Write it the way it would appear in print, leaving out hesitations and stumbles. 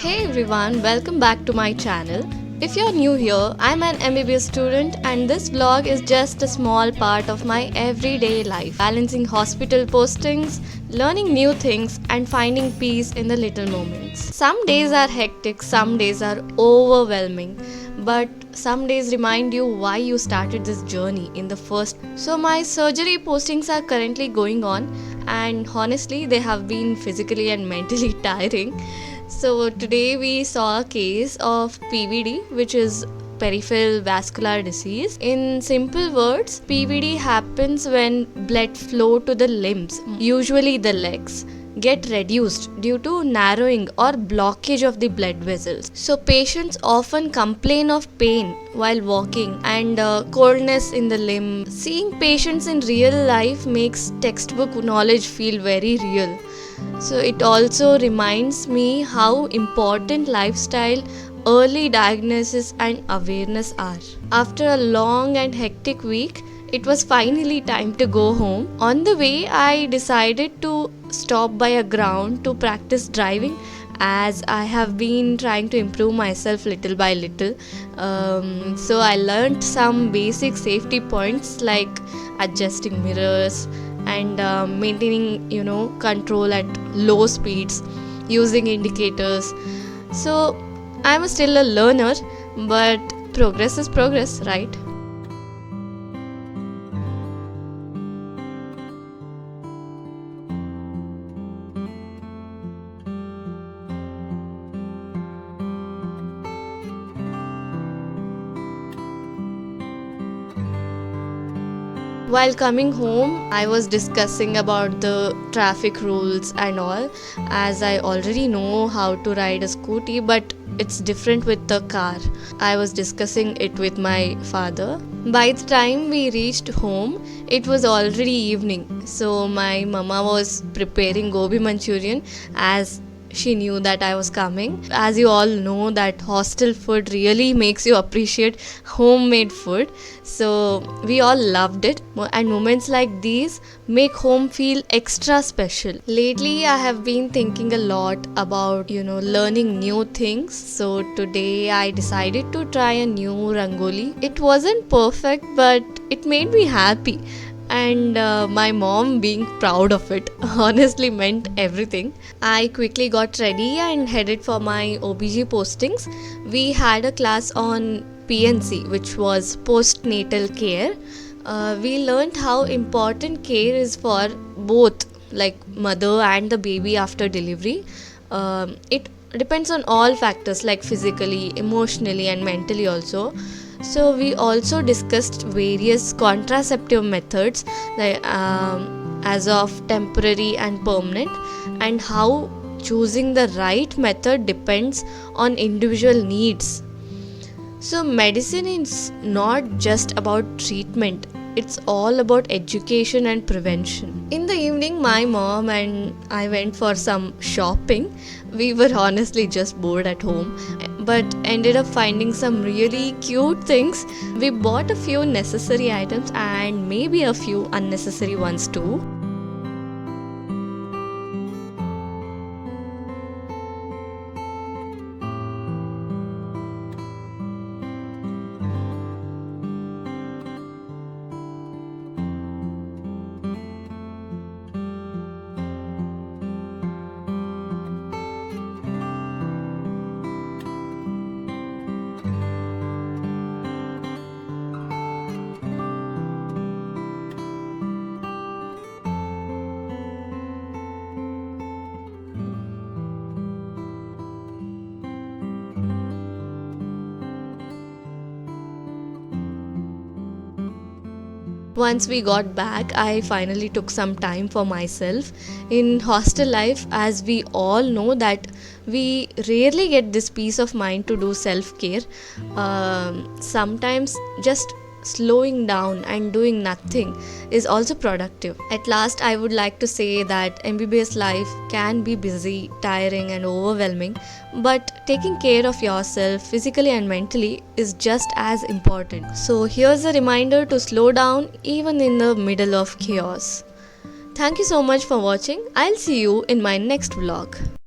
Hey everyone, welcome back to my channel. If you're new here, I'm an MBBS student and this vlog is just a small part of my everyday life, balancing hospital postings, learning new things and finding peace in the little moments. Some days are hectic, some days are overwhelming, but some days remind you why you started this journey in the first. So my surgery postings are currently going on and honestly they have been physically and mentally tiring. So today we saw a case of PVD, which is peripheral vascular disease. In simple words, PVD happens when blood flow to the limbs, usually the legs, get reduced due to narrowing or blockage of the blood vessels. So patients often complain of pain while walking and coldness in the limb. Seeing patients in real life makes textbook knowledge feel very real. So it also reminds me how important lifestyle, early diagnosis and awareness are. After a long and hectic week, it was finally time to go home. On the way, I decided to stop by a ground to practice driving as I have been trying to improve myself little by little. So I learned some basic safety points like adjusting mirrors and maintaining control at low speeds, using indicators. So I'm still a learner, but progress is progress, right? While coming home, I was discussing about the traffic rules and all, as I already know how to ride a scooty, but it's different with the car. I was discussing it with my father. By the time we reached home, it was already evening. So my mama was preparing gobi manchurian as she knew that I was coming. As you all know that hostel food really makes you appreciate homemade food. So we all loved it and moments like these make home feel extra special. Lately I have been thinking a lot about learning new things. So today I decided to try a new rangoli. It wasn't perfect but it made me happy. And my mom being proud of it honestly meant everything. I quickly got ready and headed for my OBG postings. We had a class on PNC, which was postnatal care. We learned how important care is for both like mother and the baby after delivery. It depends on all factors like physically, emotionally and mentally also. So we also discussed various contraceptive methods like as of temporary and permanent, and how choosing the right method depends on individual needs. So medicine is not just about treatment, it's all about education and prevention. In the evening, my mom and I went for some shopping. We were honestly just bored at home, but ended up finding some really cute things. We bought a few necessary items and maybe a few unnecessary ones too. Once we got back, I finally took some time for myself. In hostel life, as we all know that we rarely get this peace of mind to do self-care. Sometimes just slowing down and doing nothing is also productive. At last, I would like to say that MBBS life can be busy, tiring and overwhelming, but taking care of yourself physically and mentally is just as important. So here's a reminder to slow down even in the middle of chaos. Thank you so much for watching. I'll see you in my next vlog.